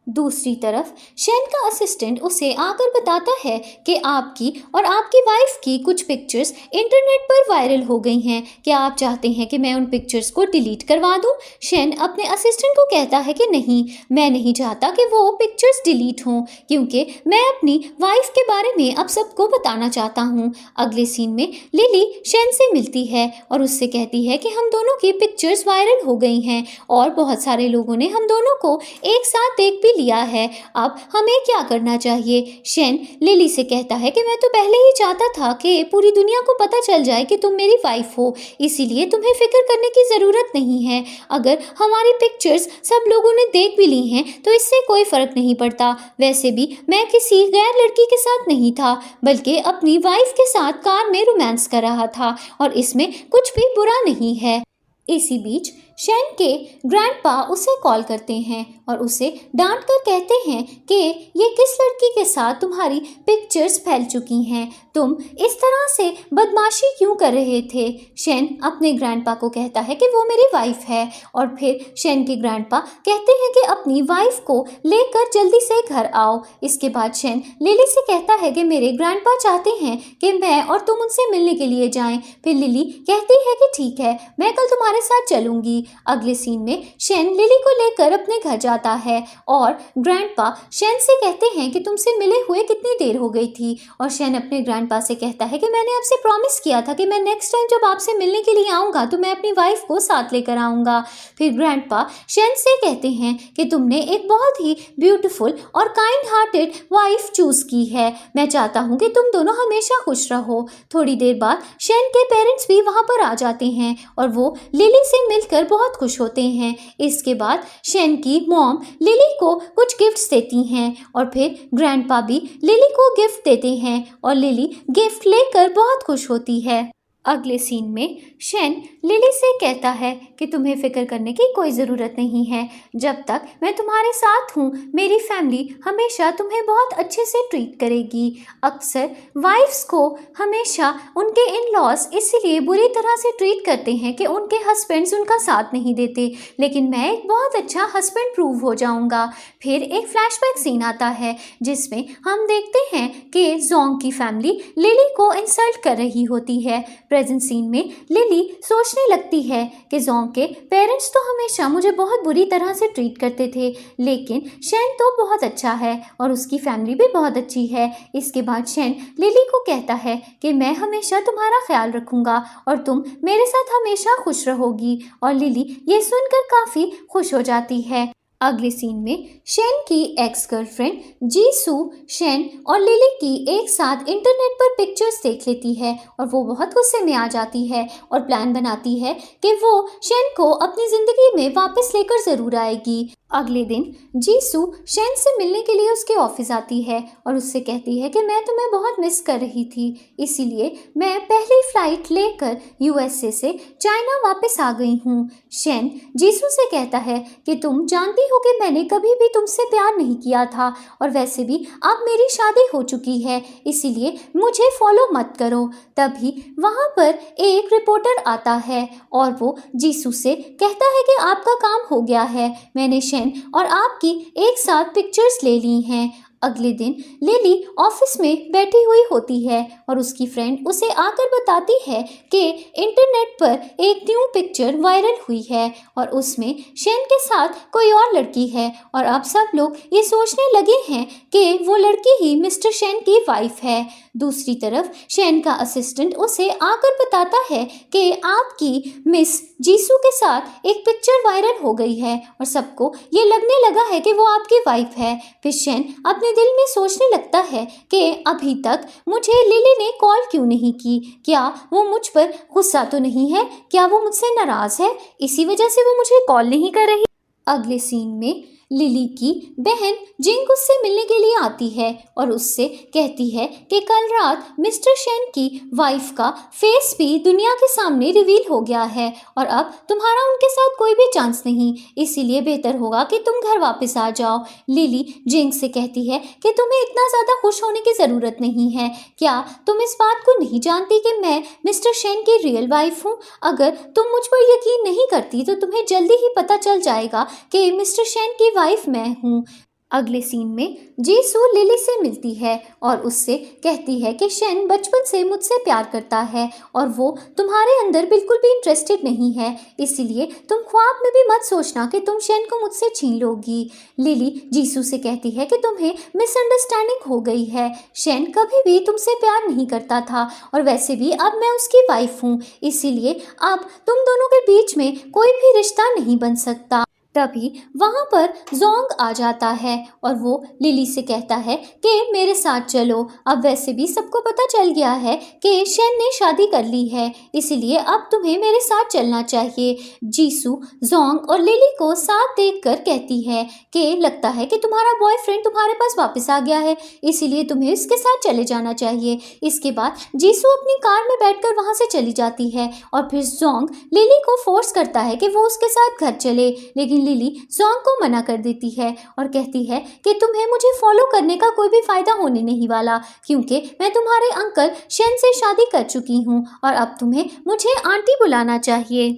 दूसरी तरफ शेन का असिस्टेंट उसे आकर बताता है कि आपकी और आपकी वाइफ की कुछ पिक्चर्स इंटरनेट पर वायरल हो गई हैं। क्या आप चाहते हैं कि मैं उन पिक्चर्स को डिलीट करवा दूं? शेन अपने असिस्टेंट को कहता है कि नहीं, मैं नहीं चाहता कि वो पिक्चर्स डिलीट हों क्योंकि मैं अपनी वाइफ के बारे में अब सबको बताना चाहता हूँ। अगले सीन में लिली शेन से मिलती है और उससे कहती है कि हम दोनों की पिक्चर्स वायरल हो गई हैं और बहुत सारे लोगों ने हम दोनों को एक साथ देख भी लिया है, अब हमें क्या करना चाहिए। शेन लिली से कहता है कि मैं तो पहले ही चाहता था कि पूरी दुनिया को पता चल जाए कि तुम मेरी वाइफ हो, इसीलिए तुम्हें फिक्र करने की ज़रूरत नहीं है। अगर हमारी पिक्चर्स सब लोगों ने देख भी ली हैं तो इससे कोई फ़र्क नहीं पड़ता। वैसे भी मैं किसी गैर लड़की के साथ नहीं था, बल्कि अपनी वाइफ के साथ कार में रोमांस कर रहा था और इसमें कुछ भी बुरा नहीं है। इसी बीच शेन के ग्रैंडपा उसे कॉल करते हैं और उसे डांट कर कहते हैं कि ये किस लड़की के साथ तुम्हारी पिक्चर्स फैल चुकी हैं, तुम इस तरह से बदमाशी क्यों कर रहे थे। शेन अपने ग्रैंडपा को कहता है कि वो मेरी वाइफ है और फिर शेन के ग्रैंडपा कहते हैं कि अपनी वाइफ को लेकर जल्दी से घर आओ। इसके बाद शेन लिली से कहता है कि मेरे ग्रैंडपा चाहते हैं कि मैं और तुम उनसे मिलने के लिए जाएं। फिर लिली कहती है कि ठीक है, मैं कल तुम्हारे साथ चलूंगी। अगले सीन में शेन लिली को लेकर अपने घर जाता है और ग्रैंडपा शेन से कहते हैं कि तुमसे मिले हुए कितनी देर हो गई थी, और शेन अपने ग्रैंडपा से कहता है कि मैंने आपसे प्रॉमिस किया था कि मैं नेक्स्ट टाइम जब आपसे मिलने के लिए आऊँगा तो मैं अपनी वाइफ को साथ लेकर आऊँगा। फिर ग्रैंडपा शेन से कहते हैं कि तुमने एक बहुत ही ब्यूटीफुल और काइंड हार्टेड वाइफ चूज़ की है, मैं चाहता हूँ कि तुम दोनों हमेशा खुश रहो। थोड़ी देर बाद शेन के पेरेंट्स भी वहाँ पर आ जाते हैं और वो लिली से मिलकर बहुत खुश होते हैं। इसके बाद शेन की मॉम लिली को कुछ गिफ्ट्स देती हैं और फिर ग्रैंडपा भी लिली को गिफ्ट देते हैं और लिली गिफ्ट लेकर बहुत खुश होती है। अगले सीन में शेन लिली से कहता है कि तुम्हें फिक्र करने की कोई ज़रूरत नहीं है, जब तक मैं तुम्हारे साथ हूँ मेरी फैमिली हमेशा तुम्हें बहुत अच्छे से ट्रीट करेगी। अक्सर वाइफ्स को हमेशा उनके इन लॉज इसीलिए बुरी तरह से ट्रीट करते हैं कि उनके हस्बैंड्स उनका साथ नहीं देते, लेकिन मैं एक बहुत अच्छा हस्बैंड प्रूव हो जाऊँगा। फिर एक फ्लैशबैक सीन आता है जिसमें हम देखते हैं कि जोंग की फैमिली लिली को इंसल्ट कर रही होती है। प्रेजेंट सीन में लिली सोचने लगती है कि जोंग के पेरेंट्स तो हमेशा मुझे बहुत बुरी तरह से ट्रीट करते थे, लेकिन शेन तो बहुत अच्छा है और उसकी फैमिली भी बहुत अच्छी है। इसके बाद शेन लिली को कहता है कि मैं हमेशा तुम्हारा ख्याल रखूंगा और तुम मेरे साथ हमेशा खुश रहोगी, और लिली ये सुनकर काफ़ी खुश हो जाती है। अगले सीन में शेन की एक्स गर्लफ्रेंड जीसू शेन और लिली की एक साथ इंटरनेट पर पिक्चर्स देख लेती है और वो बहुत गुस्से में आ जाती है और प्लान बनाती है कि वो शेन को अपनी ज़िंदगी में वापस लेकर ज़रूर आएगी। अगले दिन जीसू शेन से मिलने के लिए उसके ऑफिस आती है और उससे कहती है कि मैं तुम्हें बहुत मिस कर रही थी, इसीलिए मैं पहली फ़्लाइट लेकर यूएसए से चाइना वापस आ गई हूँ। शेन जीसू से कहता है कि तुम जानती हो कि मैंने कभी भी तुमसे प्यार नहीं किया था और वैसे भी अब मेरी शादी हो चुकी है, इसीलिए मुझे फॉलो मत करो। तभी वहाँ पर एक रिपोर्टर आता है और वो जीसू से कहता है कि आपका काम हो गया है, मैंने शेन और आपकी एक साथ पिक्चर्स ले ली हैं। अगले दिन लिली ऑफिस में बैठी हुई होती है और उसकी फ्रेंड उसे आकर बताती है कि इंटरनेट पर एक न्यू पिक्चर वायरल हुई है और उसमें शेन के साथ कोई और लड़की है, और अब सब लोग ये सोचने लगे हैं कि वो लड़की ही मिस्टर शेन की वाइफ है। दूसरी तरफ शेन का असिस्टेंट उसे आकर बताता है कि आपकी मिस जीसू के साथ एक पिक्चर वायरल हो गई है और सबको ये लगने लगा है कि वो आपकी वाइफ है। फिर शेन अपने दिल में सोचने लगता है कि अभी तक मुझे लिली ने कॉल क्यों नहीं की, क्या वो मुझ पर गुस्सा तो नहीं है, क्या वो मुझसे नाराज़ है, इसी वजह से वो मुझे कॉल नहीं कर रही। अगले सीन में लिली की बहन जिंग उससे मिलने के लिए आती है और उससे कहती है कि कल रात मिस्टर शेन की वाइफ का फेस भी दुनिया के सामने रिवील हो गया है और अब तुम्हारा उनके साथ कोई भी चांस नहीं, इसीलिए बेहतर होगा कि तुम घर वापस आ जाओ। लिली जिंग से कहती है कि तुम्हें इतना ज़्यादा खुश होने की ज़रूरत नहीं है, क्या तुम इस बात को नहीं जानती कि मैं मिस्टर शेन की रियल वाइफ हूँ। अगर तुम मुझ पर यकीन नहीं करती तो तुम्हें जल्दी ही पता चल जाएगा कि मिस्टर शेन की वाइफ मैं हूँ। अगले सीन में जीसू लिली से मिलती है और उससे कहती है कि शेन बचपन से मुझसे प्यार करता है और वो तुम्हारे अंदर बिल्कुल भी इंटरेस्टेड नहीं है, इसीलिए तुम ख्वाब में भी मत सोचना कि तुम शेन को मुझसे छीन लोगी। लिली जीसू से कहती है कि तुम्हें मिसअंडरस्टैंडिंग हो गई है, शेन कभी भी तुमसे प्यार नहीं करता था और वैसे भी अब मैं उसकी वाइफ हूँ, इसीलिए अब तुम दोनों के बीच में कोई भी रिश्ता नहीं बन सकता। तभी वहाँ पर जोंग आ जाता है और वो लिली से कहता है कि मेरे साथ चलो। अब वैसे भी सबको पता चल गया है कि शेन ने शादी कर ली है, इसीलिए अब तुम्हें मेरे साथ चलना चाहिए। जीसू जोंग और लिली को साथ देखकर कहती है कि लगता है कि तुम्हारा बॉयफ्रेंड तुम्हारे पास वापस आ गया है, इसीलिए तुम्हें इसके साथ चले जाना चाहिए। इसके बाद जीसू अपनी कार में बैठकर वहाँ से चली जाती है और फिर जोंग लिली को फोर्स करता है कि वो उसके साथ घर चले, लेकिन लिली जोंग को मना कर देती है और कहती है कि तुम्हें मुझे फॉलो करने का कोई भी फायदा होने नहीं वाला, क्योंकि मैं तुम्हारे अंकल शेन से शादी कर चुकी हूँ और अब तुम्हें मुझे आंटी बुलाना चाहिए।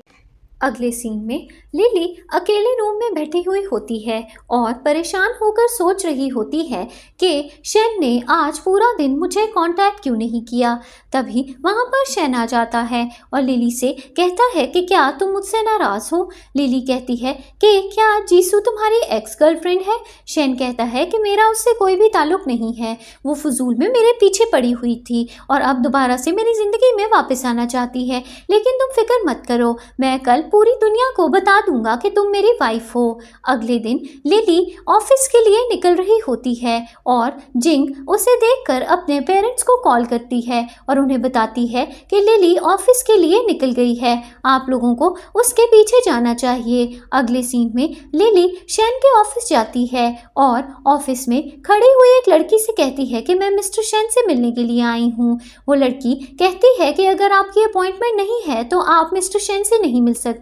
अगले सीन में लिली अकेले रूम में बैठी हुई होती है और परेशान होकर सोच रही होती है कि शेन ने आज पूरा दिन मुझे कांटेक्ट क्यों नहीं किया। तभी वहाँ पर शेन आ जाता है और लिली से कहता है कि क्या तुम मुझसे नाराज़ हो। लिली कहती है कि क्या जीसू तुम्हारी एक्स गर्लफ्रेंड है। शेन कहता है कि मेरा उससे कोई भी ताल्लुक नहीं है, वो फजूल में मेरे पीछे पड़ी हुई थी और अब दोबारा से मेरी ज़िंदगी में वापस आना चाहती है, लेकिन तुम फिक्र मत करो, मैं कल पूरी दुनिया को बता दूंगा कि तुम मेरी वाइफ हो। अगले दिन लिली ऑफिस के लिए निकल रही होती है और जिंग उसे देखकर अपने पेरेंट्स को कॉल करती है और उन्हें बताती है कि लिली ऑफिस के लिए निकल गई है, आप लोगों को उसके पीछे जाना चाहिए। अगले सीन में लिली शेन के ऑफिस जाती है और ऑफिस में खड़ी हुई एक लड़की से कहती है कि मैं मिस्टर शेन से मिलने के लिए आई हूँ। वो लड़की कहती है कि अगर आपकी अपॉइंटमेंट नहीं है तो आप मिस्टर शेन से नहीं मिल सकती।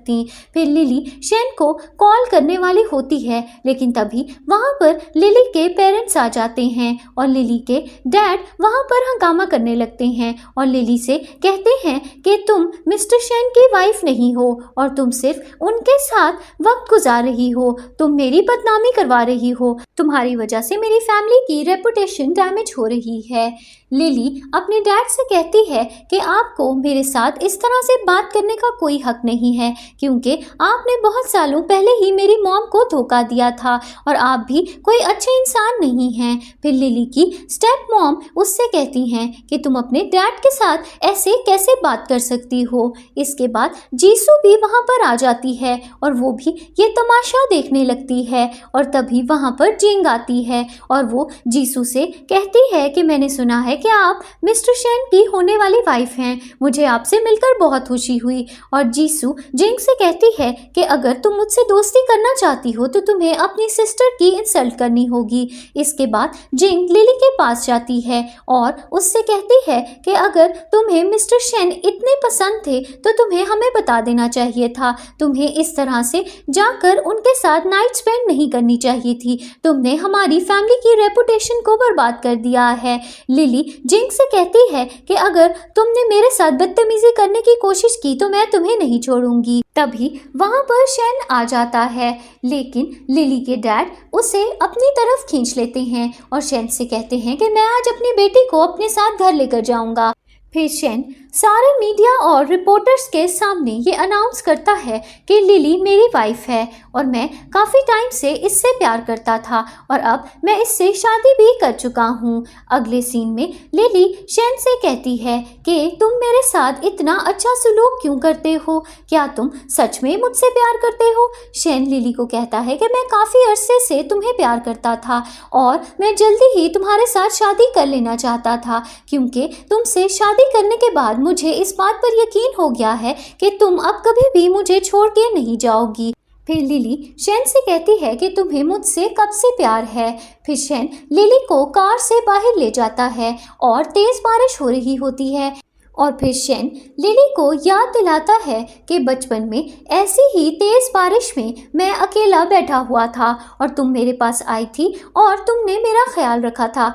फिर लिली शेन को कॉल करने वाली होती है, लेकिन तभी वहाँ पर लिली के पेरेंट्स आ जाते हैं और लिली के डैड वहाँ पर हंगामा करने लगते हैं और लिली से कहते हैं कि तुम मिस्टर शेन की वाइफ नहीं हो और तुम सिर्फ उनके साथ वक्त गुजार रही हो, तुम मेरी बदनामी करवा रही हो, तुम्हारी वजह से मेरी फैमिली की रेपुटेशन डैमेज हो रही है। लिली अपने डैड से कहती है कि आपको मेरे साथ इस तरह से बात करने का कोई हक नहीं है, क्योंकि आपने बहुत सालों पहले ही मेरी मॉम को धोखा दिया था और आप भी कोई अच्छे इंसान नहीं हैं। फिर लिली की स्टेप मॉम उससे कहती हैं कि तुम अपने डैड के साथ ऐसे कैसे बात कर सकती हो। इसके बाद जीसू भी वहाँ पर आ जाती है और वो भी ये तमाशा देखने लगती है और तभी वहाँ पर जिंग आती है और वो जीसू से कहती है कि मैंने सुना है कि आप मिस्टर शेन की होने वाली वाइफ हैं, मुझे आपसे मिलकर बहुत खुशी हुई। और जीसू जिंग से कहती है कि अगर तुम मुझसे दोस्ती करना चाहती हो तो तुम्हें अपनी सिस्टर की इंसल्ट करनी होगी। इसके बाद जिंग लिली के पास जाती है और उससे कहती है कि अगर तुम्हें मिस्टर शेन इतने पसंद थे तो तुम्हें हमें बता देना चाहिए था, तुम्हें इस तरह से जाकर उनके साथ नाइट स्पेंड नहीं करनी चाहिए थी, तुमने हमारी फैमिली की रेपुटेशन को बर्बाद कर दिया है। लिली जिंग से कहती है कि अगर तुमने मेरे साथ बदतमीजी करने की कोशिश की तो मैं तुम्हें नहीं छोड़ूंगी। तभी वहाँ पर शेन आ जाता है, लेकिन लिली के डैड उसे अपनी तरफ खींच लेते हैं और शेन से कहते हैं कि मैं आज अपनी बेटी को अपने साथ घर लेकर जाऊंगा। फिर शेन सारे मीडिया और रिपोर्टर्स के सामने ये अनाउंस करता है कि लिली मेरी वाइफ है और मैं काफ़ी टाइम से इससे प्यार करता था और अब मैं इससे शादी भी कर चुका हूँ। अगले सीन में लिली शेन से कहती है कि तुम मेरे साथ इतना अच्छा सलूक क्यों करते हो, क्या तुम सच में मुझसे प्यार करते हो। शेन लिली को कहता है कि मैं काफ़ी अरसे से तुम्हें प्यार करता था और मैं जल्दी ही तुम्हारे साथ शादी कर लेना चाहता था, क्योंकि तुमसे शादी करने के बाद मुझे इस बात पर यकीन हो गया है कि तुम अब कभी भी मुझे छोड़ के नहीं जाओगी। फिर लिली शेन से कहती है कि तुम्हें मुझसे कब से प्यार है। फिर शेन लिली को कार से बाहर ले जाता है और तेज बारिश हो रही होती है और फिर शेन लिली को याद दिलाता है कि बचपन में ऐसी ही तेज बारिश में मैं अकेला बैठा हुआ था और तुम मेरे पास आई थी और तुमने मेरा ख्याल रखा था।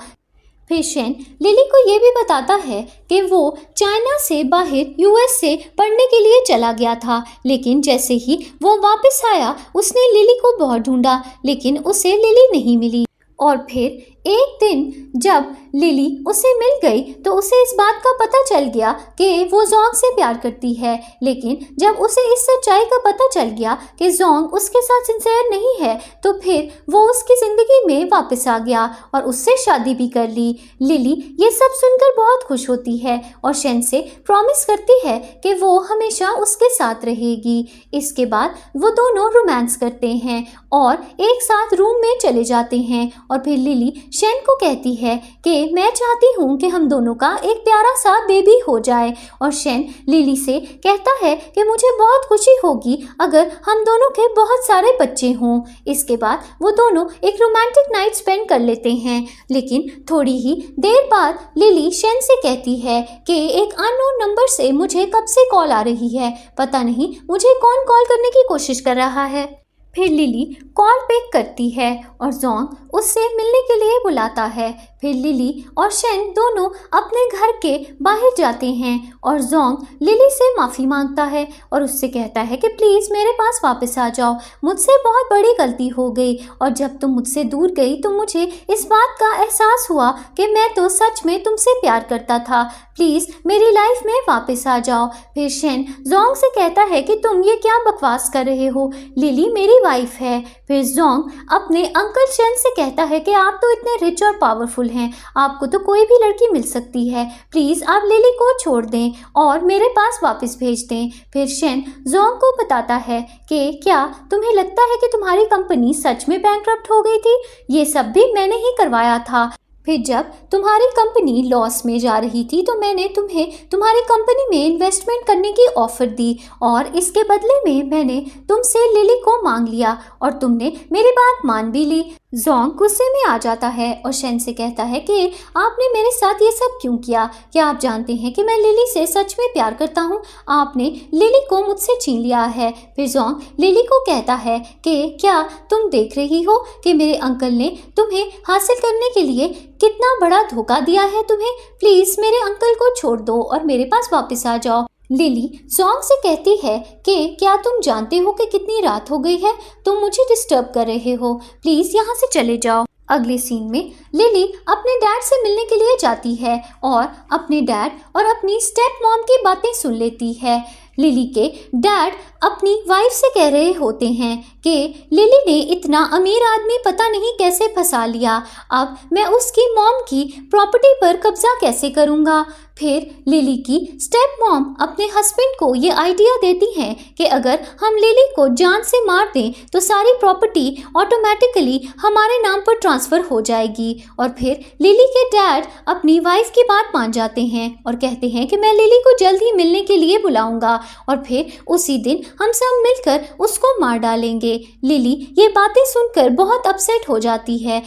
फिर शेन लिली को ये भी बताता है कि वो चाइना से बाहर यूएस से पढ़ने के लिए चला गया था, लेकिन जैसे ही वो वापस आया उसने लिली को बहुत ढूंढा, लेकिन उसे लिली नहीं मिली। और फिर एक दिन जब लिली उसे मिल गई तो उसे इस बात का पता चल गया कि वो जोंग से प्यार करती है, लेकिन जब उसे इस सच्चाई का पता चल गया कि जोंग उसके साथ सिंसियर नहीं है तो फिर वो उसकी ज़िंदगी में वापस आ गया और उससे शादी भी कर ली। लिली ये सब सुनकर बहुत खुश होती है और शेन से प्रॉमिस करती है कि वो हमेशा उसके साथ रहेगी। इसके बाद वो दोनों रोमांस करते हैं और एक साथ रूम में चले जाते हैं और फिर लिली शेन को कहती है कि मैं चाहती हूँ कि हम दोनों का एक प्यारा सा बेबी हो जाए और शेन लिली से कहता है कि मुझे बहुत खुशी होगी अगर हम दोनों के बहुत सारे बच्चे हों। इसके बाद वो दोनों एक रोमांटिक नाइट स्पेंड कर लेते हैं, लेकिन थोड़ी ही देर बाद लिली शेन से कहती है कि एक अननोन नंबर से मुझे कब से कॉल आ रही है, पता नहीं मुझे कौन कॉल करने की कोशिश कर रहा है। फिर लिली कॉल पिक करती है और जोंग उससे मिलने के लिए बुलाता है। फिर लिली और शेन दोनों अपने घर के बाहर जाते हैं और जोंग लिली से माफ़ी मांगता है और उससे कहता है कि प्लीज़ मेरे पास वापस आ जाओ, मुझसे बहुत बड़ी गलती हो गई और जब तुम मुझसे दूर गई तो मुझे इस बात का एहसास हुआ कि मैं तो सच में तुमसे प्यार करता था, प्लीज़ मेरी लाइफ में वापस आ जाओ। फिर शेन जोंग से कहता है कि तुम ये क्या बकवास कर रहे हो, लिली मेरी वाइफ है। फिर जोंग अपने अंकल शेन से कहता है कि आप तो इतने रिच और पावरफुल हैं, आपको तो कोई भी लड़की मिल सकती है, प्लीज़ आप लिली को छोड़ दें और मेरे पास वापस भेज दें। फिर शेन जोंग को बताता है कि क्या तुम्हें लगता है कि तुम्हारी कंपनी सच में बैंकरप्ट हो गई थी, ये सब भी मैंने ही करवाया था। फिर जब तुम्हारी कंपनी लॉस में जा रही थी तो मैंने तुम्हें तुम्हारी कंपनी में इन्वेस्टमेंट करने की ऑफ़र दी और इसके बदले में मैंने तुमसे लिली को मांग लिया और तुमने मेरी बात मान भी ली। जोंग गुस्से में आ जाता है और शेन से कहता है कि आपने मेरे साथ ये सब क्यों किया, क्या आप जानते हैं कि मैं लिली से सच में प्यार करता हूँ, आपने लिली को मुझसे छीन लिया है। फिर जोंग लिली को कहता है कि क्या तुम देख रही हो कि मेरे अंकल ने तुम्हें हासिल करने के लिए कितना बड़ा धोखा दिया है तुम्हें, प्लीज़ मेरे अंकल को छोड़ दो और मेरे पास वापस आ जाओ। लिली जोंग से कहती है कि क्या तुम जानते हो कि कितनी रात हो गई है, तुम मुझे डिस्टर्ब कर रहे हो, प्लीज़ यहाँ से चले जाओ। अगले सीन में लिली अपने डैड से मिलने के लिए जाती है और अपने डैड और अपनी स्टेप मॉम की बातें सुन लेती है। लिली के डैड अपनी वाइफ से कह रहे होते हैं कि लिली ने इतना अमीर आदमी पता नहीं कैसे फंसा लिया, अब मैं उसकी मॉम की प्रॉपर्टी पर कब्जा कैसे करूँगा। फिर लिली की स्टेप मॉम अपने हस्बैंड को ये आइडिया देती हैं कि अगर हम लिली को जान से मार दें तो सारी प्रॉपर्टी ऑटोमेटिकली हमारे नाम पर ट्रांसफ़र हो जाएगी। और फिर लिली के डैड अपनी वाइफ की बात मान जाते हैं और कहते हैं कि मैं लिली को जल्द ही मिलने के लिए बुलाऊंगा और फिर उसी दिन हम सब मिलकर उसको मार डालेंगे। लिली ये बातें सुनकर बहुत अपसेट हो जाती है।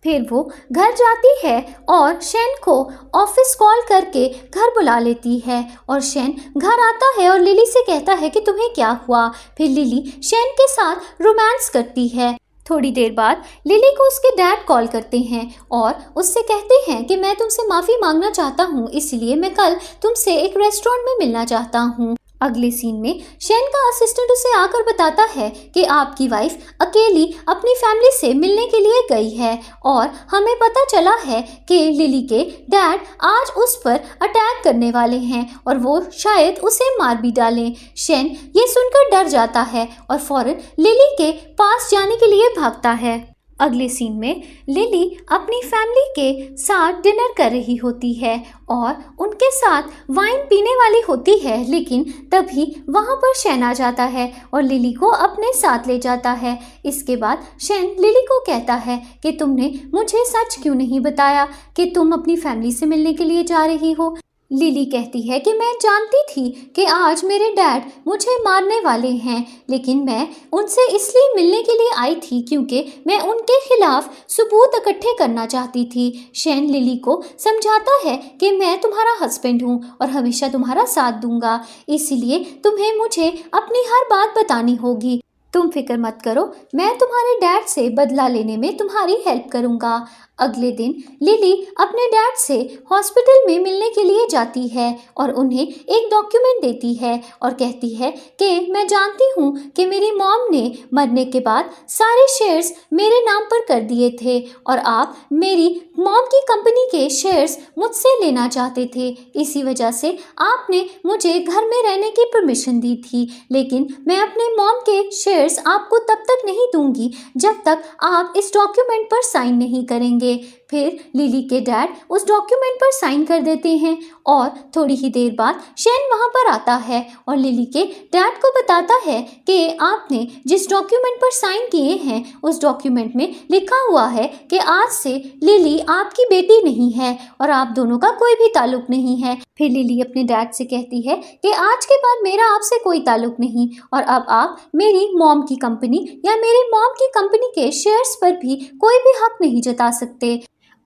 फिर वो घर जाती है और शेन को ऑफिस कॉल करके घर बुला लेती है और शेन घर आता है और लिली से कहता है कि तुम्हें क्या हुआ। फिर लिली शेन के साथ रोमांस करती है। थोड़ी देर बाद लिली को उसके डैड कॉल करते हैं और उससे कहते हैं कि मैं तुमसे माफ़ी मांगना चाहता हूँ, इसलिए मैं कल तुमसे एक रेस्टोरेंट में मिलना चाहता हूँ। अगले सीन में शेन का असिस्टेंट उसे आकर बताता है कि आपकी वाइफ अकेली अपनी फैमिली से मिलने के लिए गई है और हमें पता चला है कि लिली के डैड आज उस पर अटैक करने वाले हैं और वो शायद उसे मार भी डालें। शेन ये सुनकर डर जाता है और फौरन लिली के पास जाने के लिए भागता है। अगले सीन में लिली अपनी फैमिली के साथ डिनर कर रही होती है और उनके साथ वाइन पीने वाली होती है, लेकिन तभी वहाँ पर शेन आ जाता है और लिली को अपने साथ ले जाता है। इसके बाद शेन लिली को कहता है कि तुमने मुझे सच क्यों नहीं बताया कि तुम अपनी फैमिली से मिलने के लिए जा रही हो। लिली कहती है कि मैं जानती थी कि आज मेरे डैड मुझे मारने वाले हैं, लेकिन मैं उनसे इसलिए मिलने के लिए आई थी क्योंकि मैं उनके खिलाफ सबूत इकट्ठे करना चाहती थी। शेन लिली को समझाता है कि मैं तुम्हारा हस्बैंड हूँ और हमेशा तुम्हारा साथ दूंगा, इसलिए तुम्हें मुझे अपनी हर बात बतानी होगी। तुम फिक्र मत करो, मैं तुम्हारे डैड से बदला लेने में तुम्हारी हेल्प करूँगा। अगले दिन लिली अपने डैड से हॉस्पिटल में मिलने के लिए जाती है और उन्हें एक डॉक्यूमेंट देती है और कहती है कि मैं जानती हूँ कि मेरी मॉम ने मरने के बाद सारे शेयर्स मेरे नाम पर कर दिए थे और आप मेरी मॉम की कंपनी के शेयर्स मुझसे लेना चाहते थे। इसी वजह से आपने मुझे घर में रहने की परमिशन दी थी, लेकिन मैं अपने मॉम के शेयर्स आपको तब तक नहीं दूंगी जब तक आप इस डॉक्यूमेंट पर साइन नहीं करेंगे। फिर लिली के डैड उस डॉक्यूमेंट पर साइन कर देते हैं और थोड़ी ही देर बाद शेन वहां पर आता है और लिली के डैड को बताता है कि आपने जिस डॉक्यूमेंट पर साइन किए हैं उस डॉक्यूमेंट में लिखा हुआ है कि आज से लिली आपकी बेटी नहीं है और आप दोनों का कोई भी ताल्लुक नहीं है। फिर लिली अपने डैड से कहती है कि आज के बाद मेरा आपसे कोई ताल्लुक नहीं और अब आप मेरी मॉम की कंपनी या मेरी मॉम की कंपनी के शेयर्स पर भी कोई भी हक नहीं जता सकते।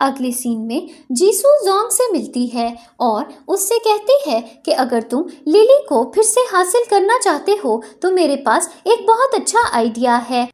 अगले सीन में जीसू जोंग से मिलती है और उससे कहती है कि अगर तुम लिली को फिर से हासिल करना चाहते हो तो मेरे पास एक बहुत अच्छा आइडिया है।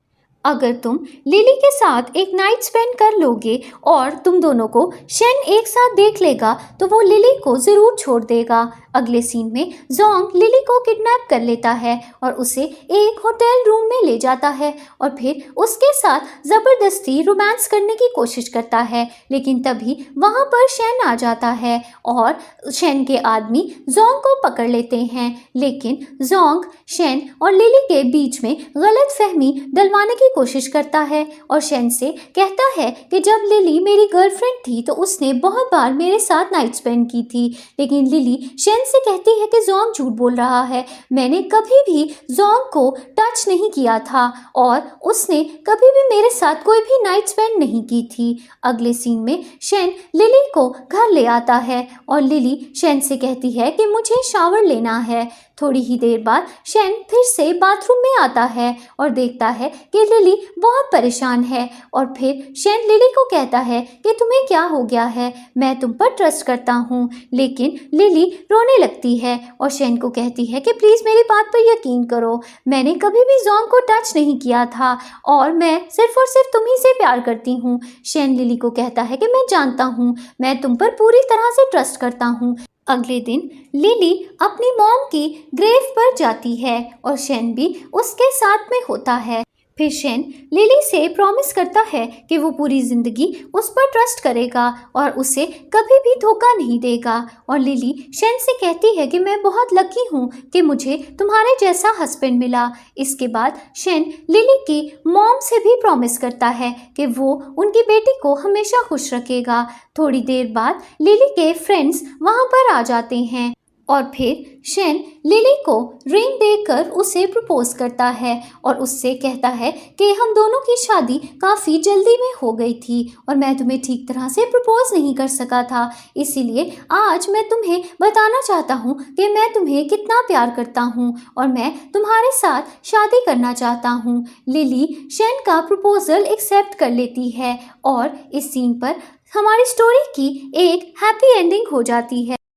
अगर तुम लिली के साथ एक नाइट स्पेंड कर लोगे और तुम दोनों को शेन एक साथ देख लेगा तो वो लिली को ज़रूर छोड़ देगा। अगले सीन में जोंग लिली को किडनैप कर लेता है और उसे एक होटल रूम में ले जाता है और फिर उसके साथ ज़बरदस्ती रोमांस करने की कोशिश करता है, लेकिन तभी वहाँ पर शेन आ जाता है और शेन के आदमी जोंग को पकड़ लेते हैं। लेकिन जोंग शेन और लिली के बीच में गलत फहमी डलवाने की कोशिश करता है और शेन से कहता है कि जब लिली मेरी गर्लफ्रेंड थी तो उसने बहुत बार मेरे साथ नाइट स्पेंड की थी, लेकिन लिली शेन से कहती है कि जोंग झूठ बोल रहा है, मैंने कभी भी जोंग को टच नहीं किया था और उसने कभी भी मेरे साथ कोई भी नाइट स्पेंड नहीं की थी। अगले सीन में शेन लिली को घर ले आता है और लिली शेन से कहती है कि मुझे शावर लेना है। थोड़ी ही देर बाद शेन फिर से बाथरूम में आता है और देखता है कि लिली बहुत परेशान है और फिर शेन लिली को कहता है कि तुम्हें क्या हो गया है, मैं तुम पर ट्रस्ट करता हूँ। लेकिन लिली रोने लगती है और शेन को कहती है कि प्लीज़ मेरी बात पर यकीन करो, मैंने कभी भी जोंग को टच नहीं किया था और मैं सिर्फ और सिर्फ तुम्ही से प्यार करती हूँ। शेन लिली को कहता है कि मैं जानता हूँ, मैं तुम पर पूरी तरह से ट्रस्ट करता हूँ। अगले दिन लिली अपनी मॉम की ग्रेव पर जाती है और शेन भी उसके साथ में होता है। फिर शेन लिली से प्रॉमिस करता है कि वो पूरी ज़िंदगी उस पर ट्रस्ट करेगा और उसे कभी भी धोखा नहीं देगा और लिली शेन से कहती है कि मैं बहुत लकी हूँ कि मुझे तुम्हारे जैसा हस्बैंड मिला। इसके बाद शेन लिली की मॉम से भी प्रॉमिस करता है कि वो उनकी बेटी को हमेशा खुश रखेगा। थोड़ी देर बाद लिली के फ्रेंड्स वहाँ पर आ जाते हैं और फिर शेन लिली को रिंग देकर उसे प्रपोज करता है और उससे कहता है कि हम दोनों की शादी काफ़ी जल्दी में हो गई थी और मैं तुम्हें ठीक तरह से प्रपोज नहीं कर सका था, इसीलिए आज मैं तुम्हें बताना चाहता हूँ कि मैं तुम्हें कितना प्यार करता हूँ और मैं तुम्हारे साथ शादी करना चाहता हूँ। लिली शेन का प्रपोजल एक्सेप्ट कर लेती है और इस सीन पर हमारी स्टोरी की एक हैप्पी एंडिंग हो जाती है।